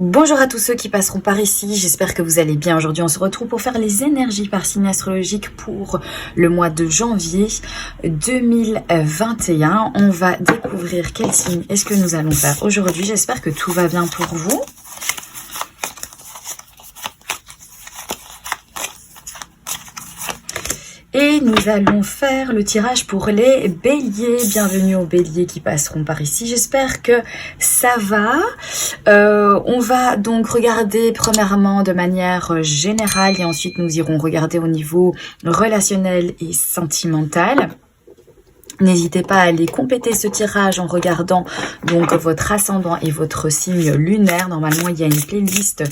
Bonjour à tous ceux qui passeront par ici, j'espère que vous allez bien. Aujourd'hui on se retrouve pour faire les énergies par signe astrologique pour le mois de janvier 2021. On va découvrir quel signe est-ce que nous allons faire aujourd'hui. J'espère que tout va bien pour vous. Et nous allons faire le tirage pour les béliers. Bienvenue aux béliers qui passeront par ici. J'espère que ça va. On va donc regarder premièrement de manière générale et ensuite nous irons regarder au niveau relationnel et sentimental. N'hésitez pas à aller compléter ce tirage en regardant donc votre ascendant et votre signe lunaire. Normalement, il y a une playlist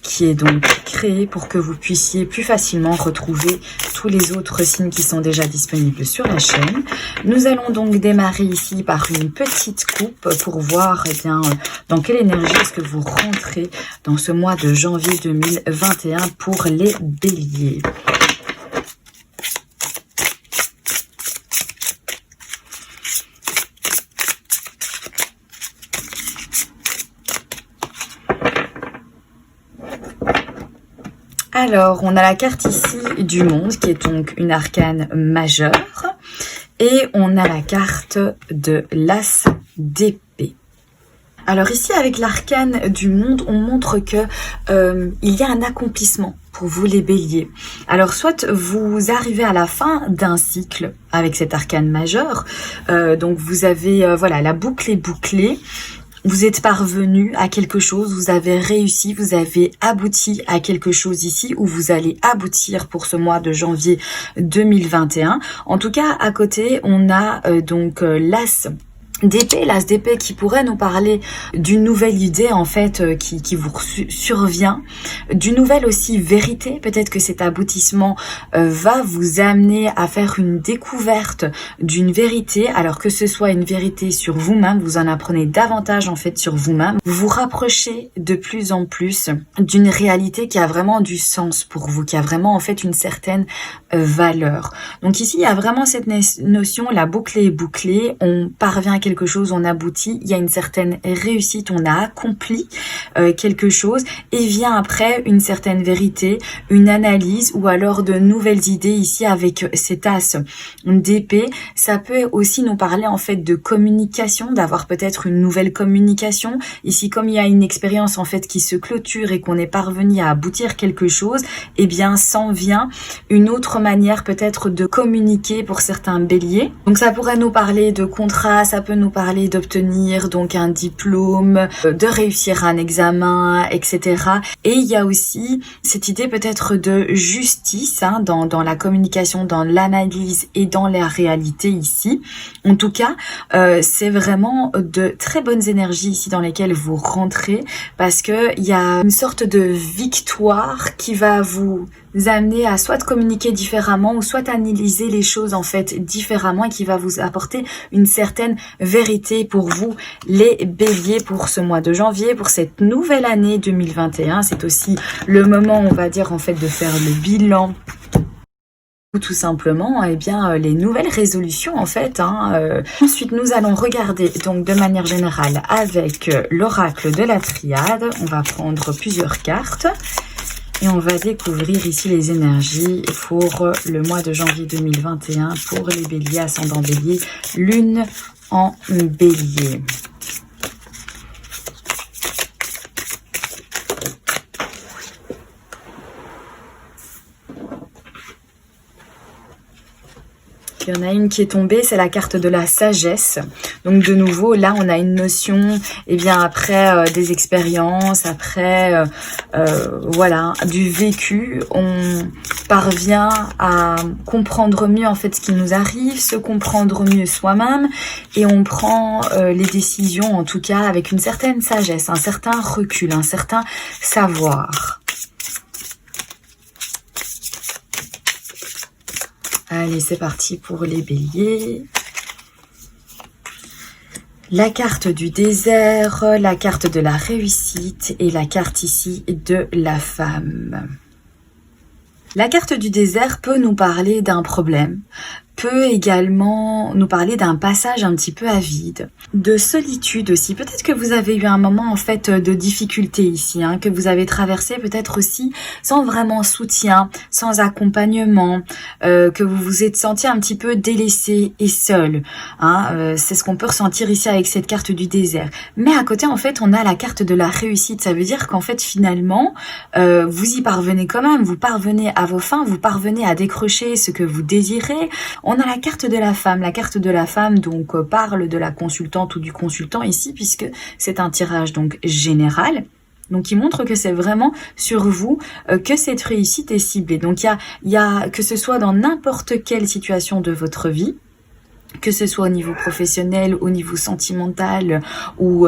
qui est donc créée pour que vous puissiez plus facilement retrouver tous les autres signes qui sont déjà disponibles sur la chaîne. Nous allons donc démarrer ici par une petite coupe pour voir bien dans quelle énergie est-ce que vous rentrez dans ce mois de janvier 2021 pour les béliers. Alors, on a la carte ici du monde qui est donc une arcane majeure et on a la carte de l'as d'épée. Alors ici, avec l'arcane du monde, on montre que il y a un accomplissement pour vous les béliers. Alors soit vous arrivez à la fin d'un cycle avec cet arcane majeur, donc vous avez, voilà, la boucle est bouclée. Vous êtes parvenu à quelque chose, vous avez réussi, vous avez abouti à quelque chose ici où vous allez aboutir pour ce mois de janvier 2021. En tout cas, à côté, on a donc l'as d'épée qui pourrait nous parler d'une nouvelle idée en fait qui vous survient, d'une nouvelle aussi vérité. Peut-être que cet aboutissement va vous amener à faire une découverte d'une vérité, alors que ce soit une vérité sur vous-même, vous en apprenez davantage en fait sur vous-même, vous vous rapprochez de plus en plus d'une réalité qui a vraiment du sens pour vous, qui a vraiment en fait une certaine valeur. Donc ici il y a vraiment cette notion, la boucle est bouclée, on parvient à quelque chose, on aboutit, il y a une certaine réussite, on a accompli quelque chose et vient après une certaine vérité, une analyse ou alors de nouvelles idées. Ici avec cet as d'épée, ça peut aussi nous parler en fait de communication, d'avoir peut-être une nouvelle communication. Ici comme il y a une expérience en fait qui se clôture et qu'on est parvenu à aboutir quelque chose, eh bien s'en vient une autre manière peut-être de communiquer pour certains béliers. Donc ça pourrait nous parler de contrat, ça peut nous parler d'obtenir donc un diplôme, de réussir un examen, etc. Et il y a aussi cette idée peut-être de justice hein, dans la communication, dans l'analyse et dans la réalité ici. En tout cas, c'est vraiment de très bonnes énergies ici dans lesquelles vous rentrez parce que il y a une sorte de victoire qui va vous amener à soit communiquer différemment ou soit analyser les choses en fait différemment et qui va vous apporter une certaine vérité pour vous les béliers pour ce mois de janvier, pour cette nouvelle année 2021. C'est aussi le moment on va dire en fait de faire le bilan ou tout simplement eh bien les nouvelles résolutions en fait hein. Ensuite nous allons regarder donc de manière générale avec l'oracle de la triade. On va prendre plusieurs cartes et on va découvrir ici les énergies pour le mois de janvier 2021 pour les béliers, ascendant bélier, lune en bélier. Il y en a une qui est tombée, c'est la carte de la sagesse. Donc de nouveau, là, on a une notion, eh bien après des expériences, après voilà, du vécu, on parvient à comprendre mieux en fait ce qui nous arrive, se comprendre mieux soi-même et on prend les décisions en tout cas avec une certaine sagesse, un certain recul, un certain savoir. Allez, c'est parti pour les béliers. La carte du désert, la carte de la réussite et la carte ici de la femme. La carte du désert peut nous parler d'un problème, peut également nous parler d'un passage un petit peu à vide, de solitude aussi. Peut-être que vous avez eu un moment en fait de difficulté ici, hein, que vous avez traversé peut-être aussi sans vraiment soutien, sans accompagnement, que vous vous êtes senti un petit peu délaissé et seul. Hein, c'est ce qu'on peut ressentir ici avec cette carte du désert. Mais à côté en fait on a la carte de la réussite. Ça veut dire qu'en fait finalement vous y parvenez quand même, vous parvenez à vos fins, vous parvenez à décrocher ce que vous désirez. On a la carte de la femme. La carte de la femme donc parle de la consultante ou du consultant ici, puisque c'est un tirage donc général. Donc, il montre que c'est vraiment sur vous que cette réussite est ciblée. Donc, il y a que ce soit dans n'importe quelle situation de votre vie, que ce soit au niveau professionnel, au niveau sentimental ou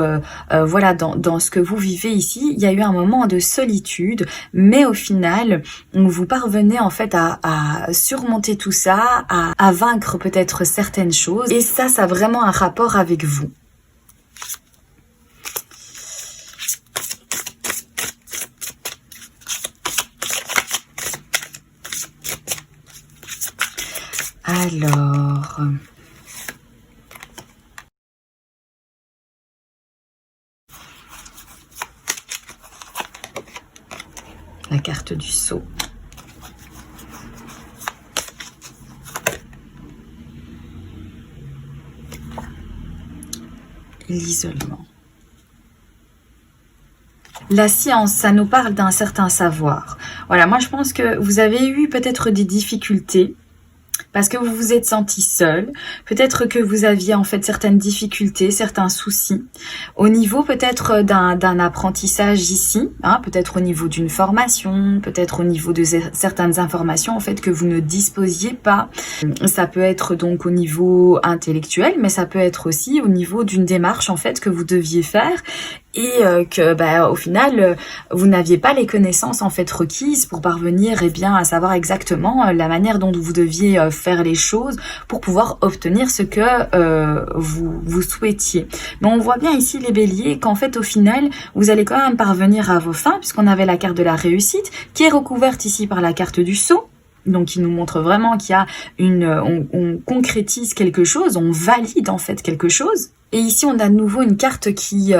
voilà dans ce que vous vivez ici, il y a eu un moment de solitude, mais au final, vous parvenez en fait à surmonter tout ça, à vaincre peut-être certaines choses, et ça a vraiment un rapport avec vous. Alors... la carte du sceau. L'isolement. La science, ça nous parle d'un certain savoir. Voilà, moi je pense que vous avez eu peut-être des difficultés parce que vous vous êtes senti seul. Peut-être que vous aviez en fait certaines difficultés, certains soucis. Au niveau peut-être d'un apprentissage ici, hein, peut-être au niveau d'une formation, peut-être au niveau de certaines informations en fait que vous ne disposiez pas. Ça peut être donc au niveau intellectuel, mais ça peut être aussi au niveau d'une démarche en fait que vous deviez faire. Et que au final vous n'aviez pas les connaissances en fait requises pour parvenir à savoir exactement la manière dont vous deviez faire les choses pour pouvoir obtenir ce que vous souhaitiez. Mais on voit bien ici les béliers qu'en fait au final vous allez quand même parvenir à vos fins, puisqu'on avait la carte de la réussite qui est recouverte ici par la carte du sceau. Donc, il nous montre vraiment qu'il y a on concrétise quelque chose, on valide en fait quelque chose. Et ici, on a de nouveau une carte qui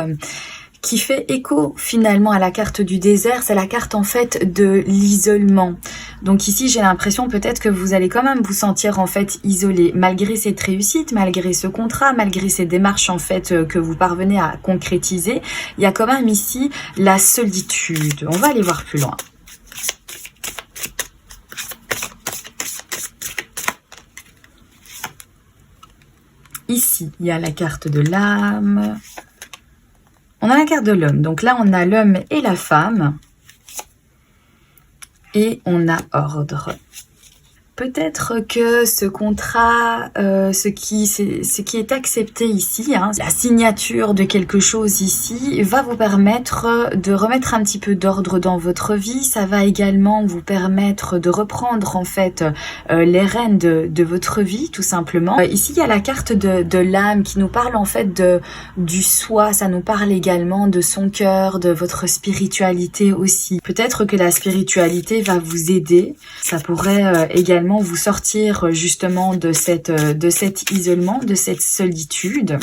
fait écho finalement à la carte du désert. C'est la carte en fait de l'isolement. Donc ici, j'ai l'impression peut-être que vous allez quand même vous sentir en fait isolé, malgré cette réussite, malgré ce contrat, malgré ces démarches en fait que vous parvenez à concrétiser. Il y a quand même ici la solitude. On va aller voir plus loin. Ici, il y a la carte de l'âme. On a la carte de l'homme. Donc là, on a l'homme et la femme. Et on a ordre. Peut-être que ce contrat, ce qui est accepté ici, hein, la signature de quelque chose ici, va vous permettre de remettre un petit peu d'ordre dans votre vie. Ça va également vous permettre de reprendre en fait les rênes de votre vie, tout simplement. Ici, il y a la carte de l'âme qui nous parle en fait du soi. Ça nous parle également de son cœur, de votre spiritualité aussi. Peut-être que la spiritualité va vous aider. Ça pourrait également vous sortir justement de cet isolement, de cette solitude,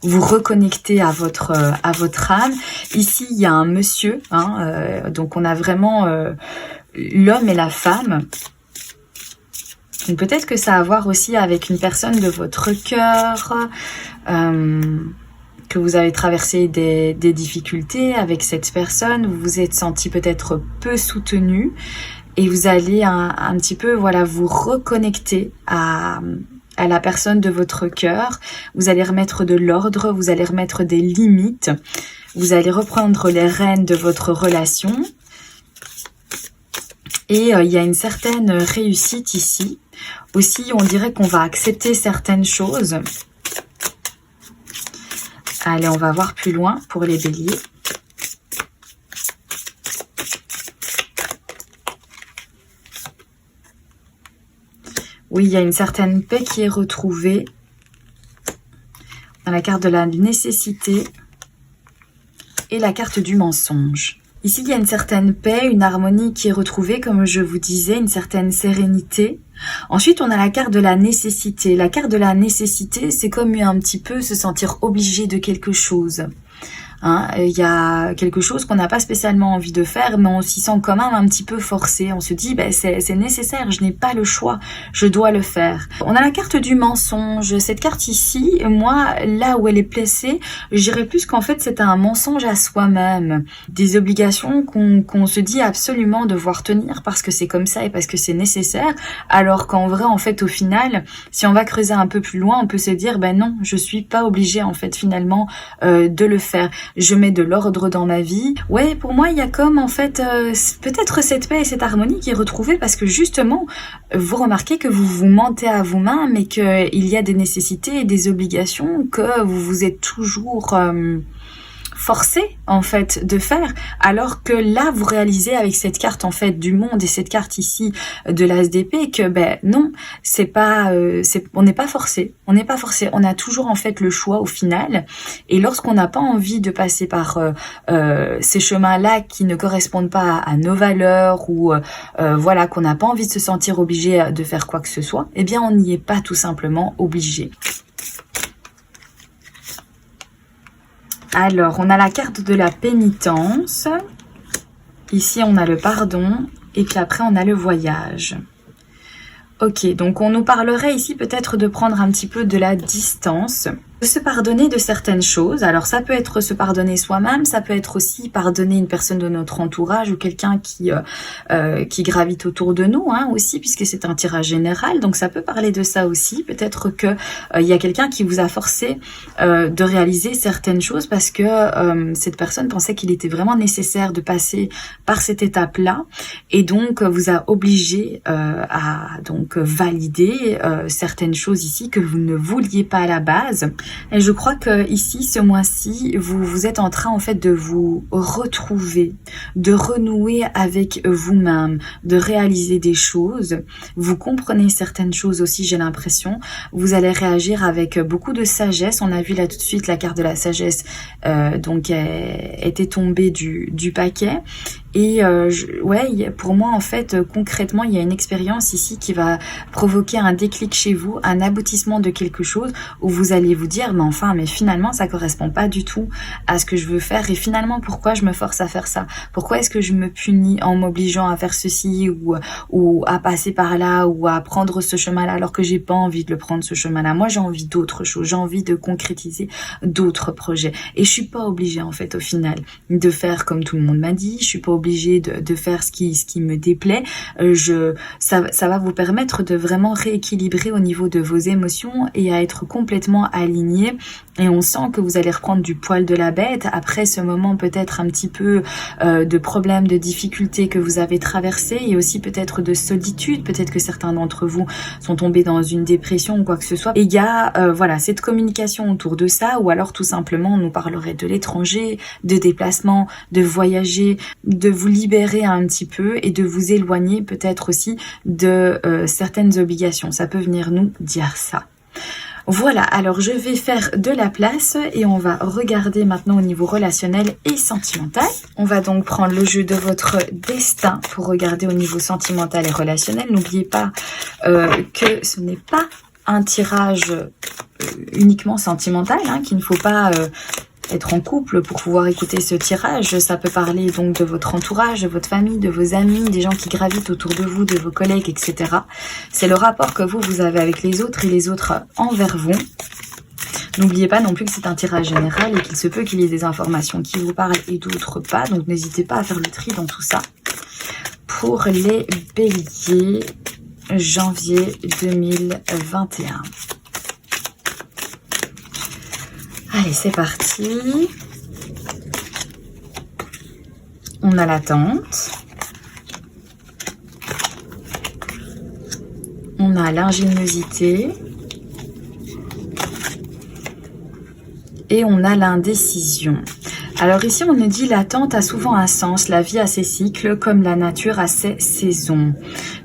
vous reconnecter à votre âme. Ici, il y a un monsieur, hein, donc on a vraiment l'homme et la femme. Peut-être que ça a à voir aussi avec une personne de votre cœur, que vous avez traversé des difficultés avec cette personne, vous vous êtes senti peut-être peu soutenu. Et vous allez un petit peu vous reconnecter à la personne de votre cœur. Vous allez remettre de l'ordre, vous allez remettre des limites. Vous allez reprendre les rênes de votre relation. Et il y a une certaine réussite ici. Aussi, on dirait qu'on va accepter certaines choses. Allez, on va voir plus loin pour les béliers. Oui, il y a une certaine paix qui est retrouvée. Dans la carte de la nécessité et la carte du mensonge. Ici, il y a une certaine paix, une harmonie qui est retrouvée, comme je vous disais, une certaine sérénité. Ensuite, on a la carte de la nécessité. La carte de la nécessité, c'est comme un petit peu se sentir obligé de quelque chose. Hein, il y a quelque chose qu'on n'a pas spécialement envie de faire, mais on s'y sent quand même un petit peu forcé. On se dit, ben, c'est nécessaire, je n'ai pas le choix, je dois le faire. On a la carte du mensonge. Cette carte ici, moi, là où elle est placée, je dirais plus qu'en fait, c'est un mensonge à soi-même. Des obligations qu'on se dit absolument devoir tenir parce que c'est comme ça et parce que c'est nécessaire, alors qu'en vrai, en fait, au final, si on va creuser un peu plus loin, on peut se dire, ben non, je suis pas obligée, en fait, finalement, de le faire. Je mets de l'ordre dans ma vie. Ouais, pour moi, il y a comme en fait peut-être cette paix et cette harmonie qui est retrouvée parce que justement, vous remarquez que vous vous mentez à vous-même mais qu'il y a des nécessités et des obligations que vous vous êtes toujours forcé en fait de faire, alors que là vous réalisez avec cette carte en fait du monde et cette carte ici de l'as d'épée que ben non, c'est pas on n'est pas forcé, on a toujours en fait le choix au final. Et lorsqu'on n'a pas envie de passer par ces chemins-là qui ne correspondent pas à nos valeurs ou voilà, qu'on n'a pas envie de se sentir obligé de faire quoi que ce soit, eh bien on n'y est pas tout simplement obligé. Alors, on a la carte de la pénitence. Ici, on a le pardon. Et puis après, on a le voyage. Ok, donc on nous parlerait ici peut-être de prendre un petit peu de la distance, de se pardonner de certaines choses. Alors ça peut être se pardonner soi-même, ça peut être aussi pardonner une personne de notre entourage ou quelqu'un qui gravite autour de nous hein, aussi, puisque c'est un tirage général. Donc ça peut parler de ça aussi. Peut-être que il y a quelqu'un qui vous a forcé de réaliser certaines choses parce que cette personne pensait qu'il était vraiment nécessaire de passer par cette étape-là et donc vous a obligé à donc valider certaines choses ici que vous ne vouliez pas à la base. Et je crois que ici, ce mois-ci, vous êtes en train en fait de vous retrouver, de renouer avec vous-même, de réaliser des choses. Vous comprenez certaines choses aussi, j'ai l'impression. Vous allez réagir avec beaucoup de sagesse. On a vu là tout de suite la carte de la sagesse, donc était tombée du paquet. Et ouais, pour moi en fait concrètement il y a une expérience ici qui va provoquer un déclic chez vous, un aboutissement de quelque chose où vous allez vous dire mais finalement ça correspond pas du tout à ce que je veux faire et finalement pourquoi je me force à faire ça, pourquoi est-ce que je me punis en m'obligeant à faire ceci ou à passer par là ou à prendre ce chemin-là alors que j'ai pas envie de le prendre ce chemin-là. Moi j'ai envie d'autre chose, j'ai envie de concrétiser d'autres projets et je suis pas obligée en fait au final de faire comme tout le monde m'a dit, je suis pas obligée de faire ce qui me déplaît. Ça va vous permettre de vraiment rééquilibrer au niveau de vos émotions et à être complètement aligné. Et on sent que vous allez reprendre du poil de la bête après ce moment peut-être un petit peu de problèmes, de difficultés que vous avez traversé et aussi peut-être de solitude. Peut-être que certains d'entre vous sont tombés dans une dépression ou quoi que ce soit. Et il y a voilà cette communication autour de ça ou alors tout simplement on nous parlerait de l'étranger, de déplacement, de voyager, de vous libérer un petit peu et de vous éloigner peut-être aussi de certaines obligations. Ça peut venir nous dire ça. Voilà, alors je vais faire de la place et on va regarder maintenant au niveau relationnel et sentimental. On va donc prendre le jeu de votre destin pour regarder au niveau sentimental et relationnel. N'oubliez pas que ce n'est pas un tirage uniquement sentimental, hein, qu'il ne faut pas être en couple pour pouvoir écouter ce tirage. Ça peut parler donc de votre entourage, de votre famille, de vos amis, des gens qui gravitent autour de vous, de vos collègues, etc. C'est le rapport que vous avez avec les autres et les autres envers vous. N'oubliez pas non plus que c'est un tirage général et qu'il se peut qu'il y ait des informations qui vous parlent et d'autres pas. Donc n'hésitez pas à faire le tri dans tout ça. Pour les béliers, janvier 2021. Allez, c'est parti. On a l'attente. On a l'ingéniosité. Et on a l'indécision. Alors ici, on nous dit l'attente a souvent un sens, la vie a ses cycles, comme la nature a ses saisons.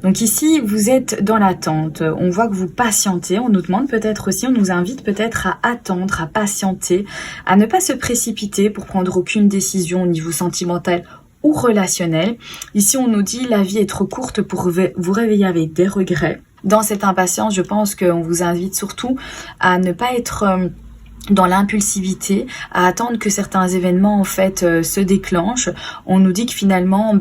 Donc ici, vous êtes dans l'attente. On voit que vous patientez. On nous demande peut-être aussi, on nous invite peut-être à attendre, à patienter, à ne pas se précipiter pour prendre aucune décision au niveau sentimental ou relationnel. Ici, on nous dit la vie est trop courte pour vous réveiller avec des regrets. Dans cette impatience, je pense qu'on vous invite surtout à ne pas être dans l'impulsivité, à attendre que certains événements en fait se déclenchent. On nous dit que finalement,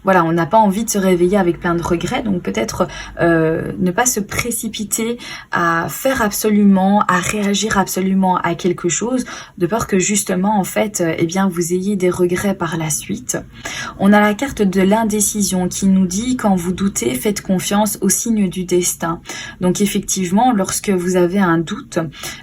voilà, on n'a pas envie de se réveiller avec plein de regrets, donc peut-être ne pas se précipiter à faire absolument, à réagir absolument à quelque chose, de peur que justement en fait, eh bien vous ayez des regrets par la suite. On a la carte de l'indécision qui nous dit quand vous doutez, faites confiance au signe du destin. Donc effectivement, lorsque vous avez un doute,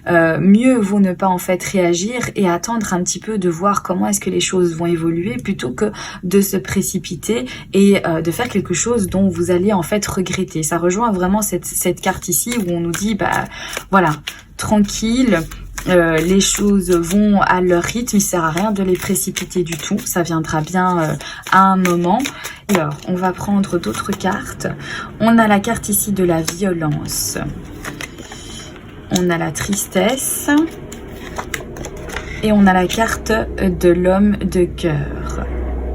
mieux vaut ne pas en fait réagir et attendre un petit peu de voir comment est-ce que les choses vont évoluer plutôt que de se précipiter et de faire quelque chose dont vous allez en fait regretter. Ça rejoint vraiment cette carte ici où on nous dit voilà, tranquille, les choses vont à leur rythme, il sert à rien de les précipiter du tout, ça viendra bien à un moment. Alors on va prendre d'autres cartes. On a la carte ici de la violence. On a la tristesse et on a la carte de l'homme de cœur.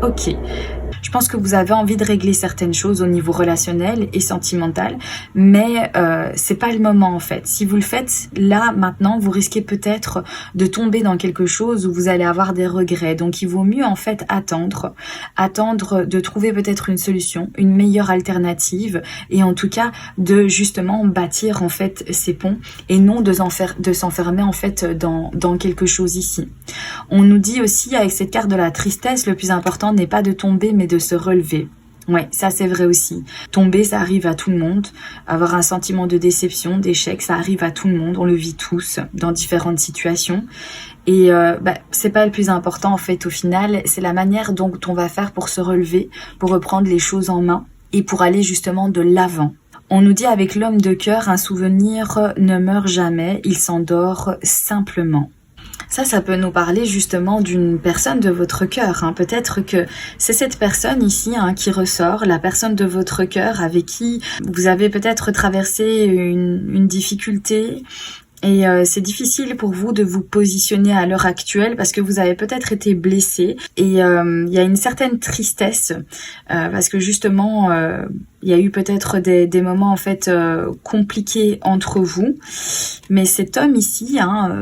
Ok. Je pense que vous avez envie de régler certaines choses au niveau relationnel et sentimental, mais c'est pas le moment en fait. Si vous le faites là, maintenant, vous risquez peut-être de tomber dans quelque chose où vous allez avoir des regrets. Donc il vaut mieux en fait attendre de trouver peut-être une solution, une meilleure alternative et en tout cas de justement bâtir en fait ces ponts et non de s'enfermer en fait dans quelque chose ici. On nous dit aussi avec cette carte de la tristesse, le plus important n'est pas de tomber mais de se relever. Ouais, ça c'est vrai aussi. Tomber, ça arrive à tout le monde. Avoir un sentiment de déception, d'échec, ça arrive à tout le monde. On le vit tous dans différentes situations. Et c'est pas le plus important en fait au final. C'est la manière dont on va faire pour se relever, pour reprendre les choses en main et pour aller justement de l'avant. On nous dit avec l'homme de cœur, un souvenir ne meurt jamais, il s'endort simplement. Ça peut nous parler justement d'une personne de votre cœur. Peut-être que c'est cette personne ici qui ressort, la personne de votre cœur avec qui vous avez peut-être traversé une difficulté. Et c'est difficile pour vous de vous positionner à l'heure actuelle parce que vous avez peut-être été blessé. Et il y a une certaine tristesse parce que justement, il y a eu peut-être des moments en fait compliqués entre vous. Mais cet homme ici,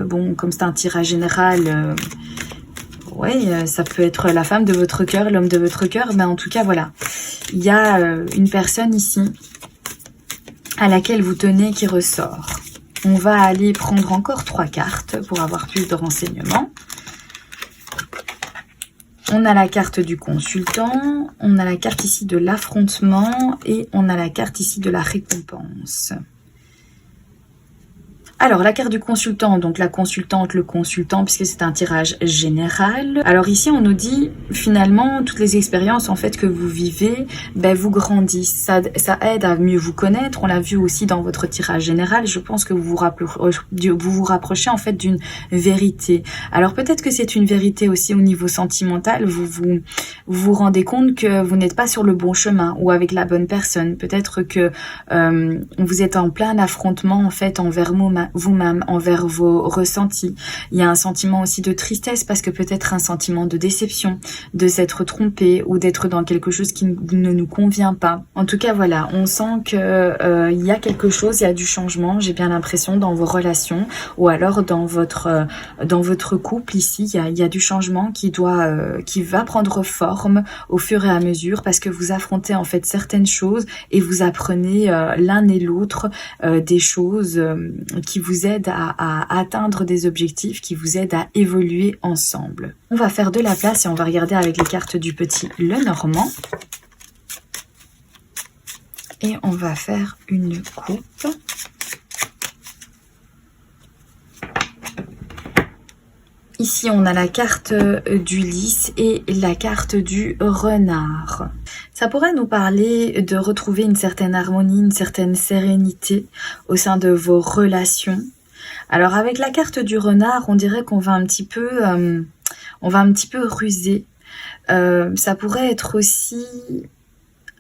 bon, comme c'est un tirage général, ça peut être la femme de votre cœur, l'homme de votre cœur. Mais en tout cas, voilà, il y a une personne ici à laquelle vous tenez qui ressort. On va aller prendre encore 3 cartes pour avoir plus de renseignements. On a la carte du consultant, on a la carte ici de l'affrontement et on a la carte ici de la récompense. Alors, la carte du consultant, donc la consultante, le consultant, puisque c'est un tirage général. Alors ici, on nous dit, finalement, toutes les expériences en fait que vous vivez, vous grandissent. Ça aide à mieux vous connaître. On l'a vu aussi dans votre tirage général. Je pense que vous vous rapprochez en fait d'une vérité. Alors peut-être que c'est une vérité aussi au niveau sentimental. Vous rendez compte que vous n'êtes pas sur le bon chemin ou avec la bonne personne. Peut-être que vous êtes en plein affrontement en fait envers vous-même, envers vos ressentis. Il y a un sentiment aussi de tristesse parce que peut-être un sentiment de déception, de s'être trompé ou d'être dans quelque chose qui ne nous convient pas. En tout cas, voilà, on sent que il y a quelque chose, il y a du changement, j'ai bien l'impression dans vos relations ou alors dans votre couple ici, il y a du changement qui va prendre forme au fur et à mesure parce que vous affrontez en fait certaines choses et vous apprenez l'un et l'autre des choses qui vous aident à atteindre des objectifs, qui vous aident à évoluer ensemble. On va faire de la place et on va regarder avec les cartes du petit Lenormand. Et on va faire une coupe. Ici, on a la carte du lys et la carte du renard. Ça pourrait nous parler de retrouver une certaine harmonie, une certaine sérénité au sein de vos relations. Alors, avec la carte du renard, on dirait qu'on va un petit peu ruser. Ça pourrait être aussi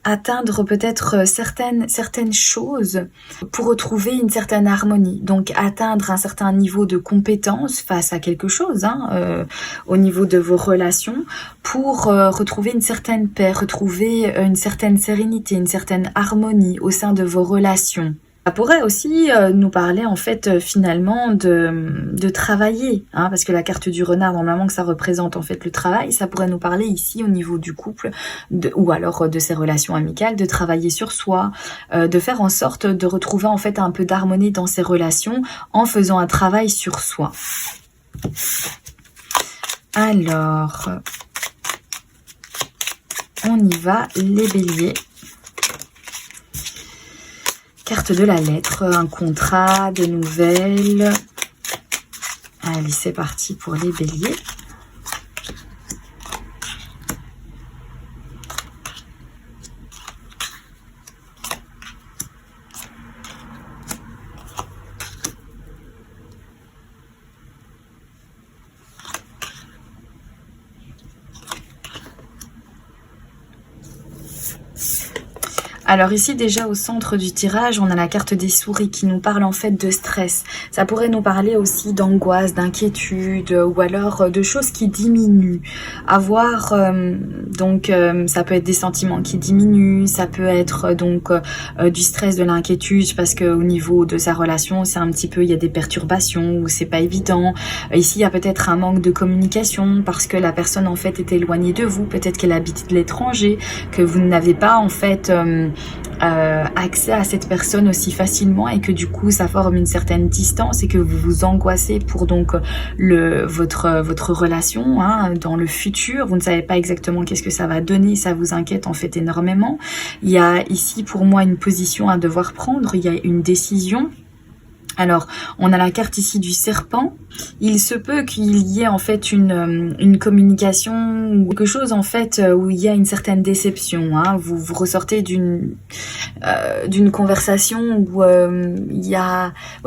atteindre peut-être certaines choses pour retrouver une certaine harmonie. Donc atteindre un certain niveau de compétence face à quelque chose, au niveau de vos relations, pour retrouver une certaine paix, retrouver une certaine sérénité, une certaine harmonie au sein de vos relations. Ça pourrait aussi nous parler en fait finalement de travailler, parce que la carte du renard, normalement que ça représente en fait le travail, ça pourrait nous parler ici au niveau du couple ou alors de ses relations amicales, de travailler sur soi, de faire en sorte de retrouver en fait un peu d'harmonie dans ses relations en faisant un travail sur soi. Alors, on y va les béliers. Carte de la lettre, un contrat, des nouvelles. Allez, c'est parti pour les béliers. Alors ici déjà au centre du tirage, on a la carte des souris qui nous parle en fait de stress. Ça pourrait nous parler aussi d'angoisse, d'inquiétude ou alors de choses qui diminuent. Avoir ça peut être des sentiments qui diminuent, ça peut être du stress, de l'inquiétude parce que au niveau de sa relation, c'est un petit peu, il y a des perturbations ou c'est pas évident. Ici, il y a peut-être un manque de communication parce que la personne en fait est éloignée de vous, peut-être qu'elle habite de l'étranger, que vous n'avez pas en fait accès à cette personne aussi facilement et que du coup ça forme une certaine distance et que vous vous angoissez pour donc votre relation dans le futur. Vous ne savez pas exactement qu'est-ce que ça va donner, ça vous inquiète en fait énormément. Il y a ici pour moi une position à devoir prendre, il y a une décision. Alors, on a la carte ici du serpent. Il se peut qu'il y ait en fait une communication ou quelque chose en fait où il y a une certaine déception. Vous ressortez d'une conversation où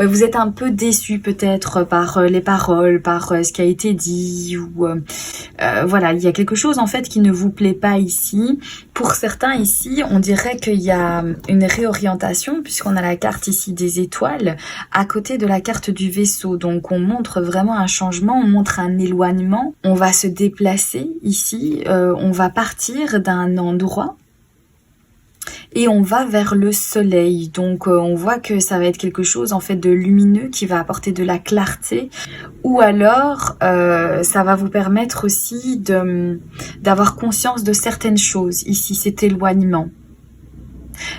vous êtes un peu déçu peut-être par les paroles, par ce qui a été dit ou il y a quelque chose en fait qui ne vous plaît pas ici. Pour certains ici, on dirait qu'il y a une réorientation puisqu'on a la carte ici des étoiles à côté de la carte du vaisseau. Donc on montre vraiment un changement, on montre un éloignement. On va se déplacer ici, on va partir d'un endroit et on va vers le soleil. Donc on voit que ça va être quelque chose en fait de lumineux qui va apporter de la clarté, ou alors ça va vous permettre aussi d'avoir conscience de certaines choses. Ici, cet éloignement.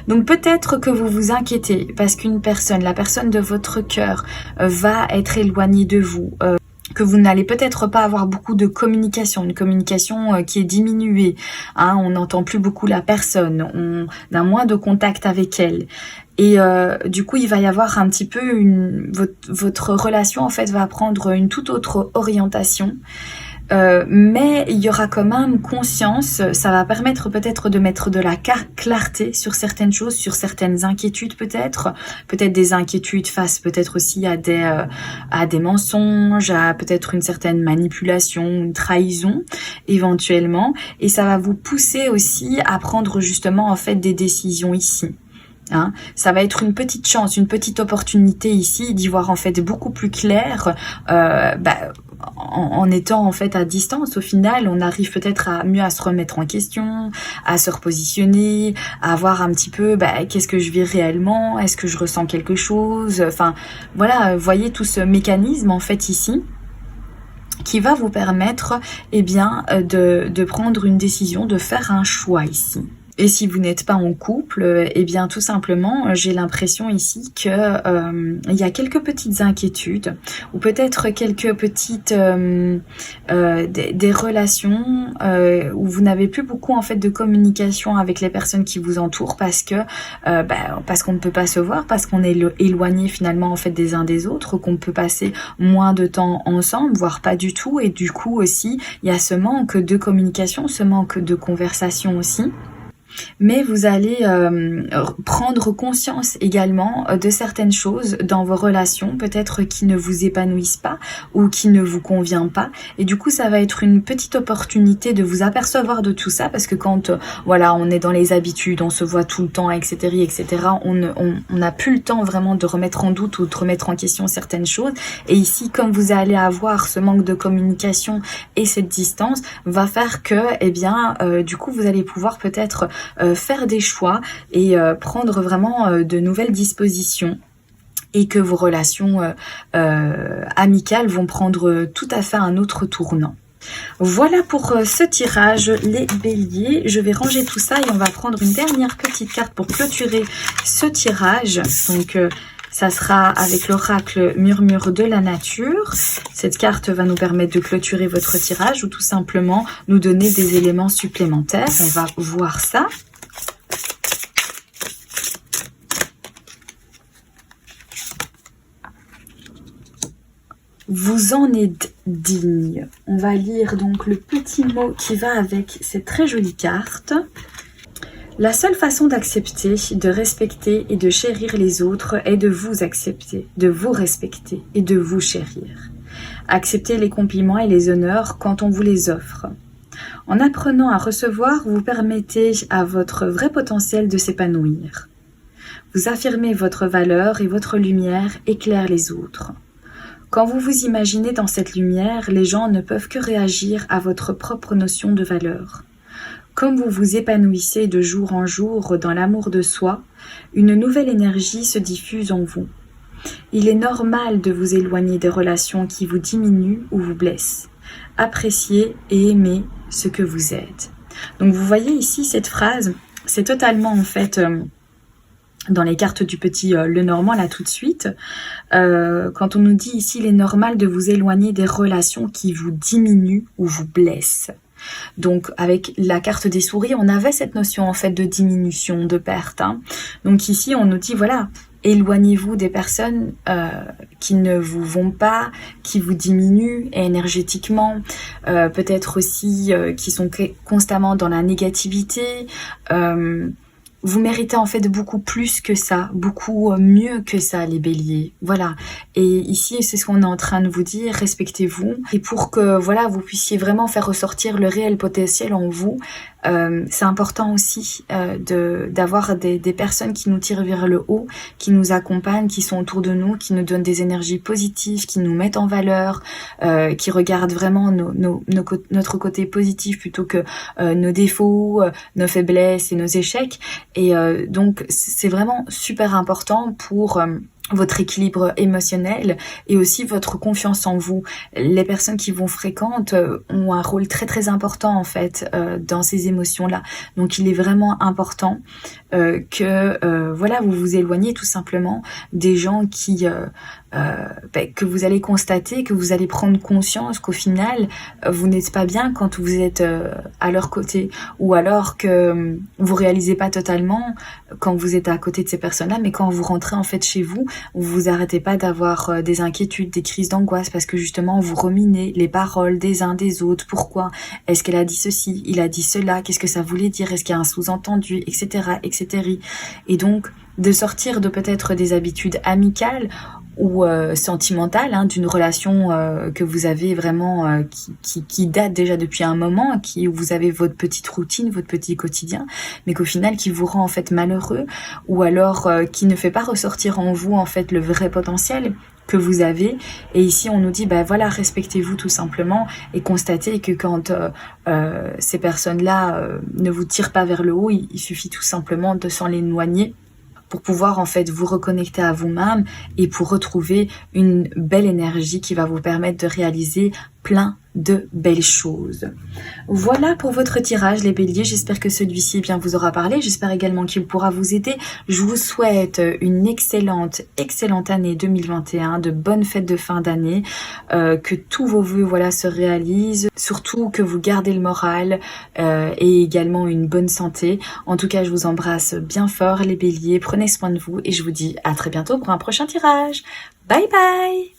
Donc peut-être que vous vous inquiétez parce qu'une personne, la personne de votre cœur, va être éloignée de vous. Que vous n'allez peut-être pas avoir beaucoup de communication, une communication qui est diminuée. On n'entend plus beaucoup la personne, on a moins de contact avec elle. Et du coup, il va y avoir un petit peu votre relation en fait va prendre une toute autre orientation. Mais il y aura quand même conscience, ça va permettre peut-être de mettre de la clarté sur certaines choses, sur certaines inquiétudes peut-être des inquiétudes face peut-être aussi à des mensonges, à peut-être une certaine manipulation, une trahison éventuellement, et ça va vous pousser aussi à prendre justement en fait des décisions ici. Ça va être une petite chance, une petite opportunité ici d'y voir en fait beaucoup plus clair. En étant en fait à distance, au final, on arrive peut-être mieux à se remettre en question, à se repositionner, à voir un petit peu qu'est-ce que je vis réellement, est-ce que je ressens quelque chose. Enfin, voilà, voyez tout ce mécanisme en fait ici qui va vous permettre de prendre une décision, de faire un choix ici. Et si vous n'êtes pas en couple, tout simplement, j'ai l'impression ici que il y a quelques petites inquiétudes ou peut-être quelques petites des relations où vous n'avez plus beaucoup en fait de communication avec les personnes qui vous entourent parce qu'on ne peut pas se voir, parce qu'on est éloigné finalement en fait des uns des autres, qu'on peut passer moins de temps ensemble, voire pas du tout, et du coup aussi il y a ce manque de communication, ce manque de conversation aussi. mais vous allez prendre conscience également de certaines choses dans vos relations, peut-être qui ne vous épanouissent pas ou qui ne vous convient pas. Et du coup, ça va être une petite opportunité de vous apercevoir de tout ça, parce que quand voilà, on est dans les habitudes, on se voit tout le temps, etc., on n'a plus le temps vraiment de remettre en doute ou de remettre en question certaines choses. Et ici, comme vous allez avoir ce manque de communication et cette distance, va faire que, eh bien, du coup, vous allez pouvoir peut-être faire des choix et prendre vraiment de nouvelles dispositions, et que vos relations amicales vont prendre tout à fait un autre tournant. Voilà pour ce tirage, les béliers. Je vais ranger tout ça et on va prendre une dernière petite carte pour clôturer ce tirage. Donc ça sera avec l'oracle Murmure de la Nature. Cette carte va nous permettre de clôturer votre tirage ou tout simplement nous donner des éléments supplémentaires. On va voir ça. Vous en êtes digne. On va lire donc le petit mot qui va avec cette très jolie carte. La seule façon d'accepter, de respecter et de chérir les autres est de vous accepter, de vous respecter et de vous chérir. Acceptez les compliments et les honneurs quand on vous les offre. En apprenant à recevoir, vous permettez à votre vrai potentiel de s'épanouir. Vous affirmez votre valeur et votre lumière éclaire les autres. Quand vous vous imaginez dans cette lumière, les gens ne peuvent que réagir à votre propre notion de valeur. Comme vous vous épanouissez de jour en jour dans l'amour de soi, une nouvelle énergie se diffuse en vous. Il est normal de vous éloigner des relations qui vous diminuent ou vous blessent. Appréciez et aimez ce que vous êtes. Donc vous voyez ici cette phrase, c'est totalement en fait... dans les cartes du petit Lenormand là tout de suite, quand on nous dit ici il est normal de vous éloigner des relations qui vous diminuent ou vous blessent. Donc avec la carte des souris, on avait cette notion en fait de diminution, de perte. Hein. Donc ici on nous dit voilà, éloignez-vous des personnes qui ne vous vont pas, qui vous diminuent énergétiquement, peut-être aussi qui sont constamment dans la négativité. Vous méritez en fait beaucoup plus que ça, beaucoup mieux que ça les béliers, voilà. Et ici c'est ce qu'on est en train de vous dire, respectez-vous. Et pour que voilà vous puissiez vraiment faire ressortir le réel potentiel en vous, c'est important aussi d'avoir des personnes qui nous tirent vers le haut, qui nous accompagnent, qui sont autour de nous, qui nous donnent des énergies positives, qui nous mettent en valeur, qui regardent vraiment notre côté positif plutôt que nos défauts, nos faiblesses et nos échecs. Et donc c'est vraiment super important pour votre équilibre émotionnel et aussi votre confiance en vous. Les personnes qui vous fréquentent ont un rôle très très important en fait dans ces émotions-là. Donc il est vraiment important que voilà vous vous éloignez tout simplement des gens qui que vous allez constater, que vous allez prendre conscience qu'au final vous n'êtes pas bien quand vous êtes à leur côté, ou alors que vous réalisez pas totalement quand vous êtes à côté de ces personnes-là, mais quand vous rentrez en fait chez vous, vous arrêtez pas d'avoir des inquiétudes, des crises d'angoisse, parce que justement vous ruminez les paroles des uns des autres. Pourquoi est-ce qu'elle a dit ceci, il a dit cela, qu'est-ce que ça voulait dire, est-ce qu'il y a un sous-entendu, etc., etc. Et donc de sortir de peut-être des habitudes amicales ou sentimentale, hein, d'une relation que vous avez vraiment qui date déjà depuis un moment, où vous avez votre petite routine, votre petit quotidien, mais qu'au final qui vous rend en fait malheureux, ou alors qui ne fait pas ressortir en vous en fait le vrai potentiel que vous avez. Et ici on nous dit bah voilà, respectez-vous tout simplement et constatez que quand ces personnes-là ne vous tirent pas vers le haut, il suffit tout simplement de s'en éloigner pour pouvoir en fait vous reconnecter à vous-même et pour retrouver une belle énergie qui va vous permettre de réaliser plein de belles choses. Voilà pour votre tirage les béliers, j'espère que celui-ci bien vous aura parlé, j'espère également qu'il pourra vous aider. Je vous souhaite une excellente année 2021, de bonnes fêtes de fin d'année, que tous vos vœux voilà se réalisent, surtout que vous gardez le moral et également une bonne santé. En tout cas je vous embrasse bien fort les béliers, prenez soin de vous et je vous dis à très bientôt pour un prochain tirage. Bye bye.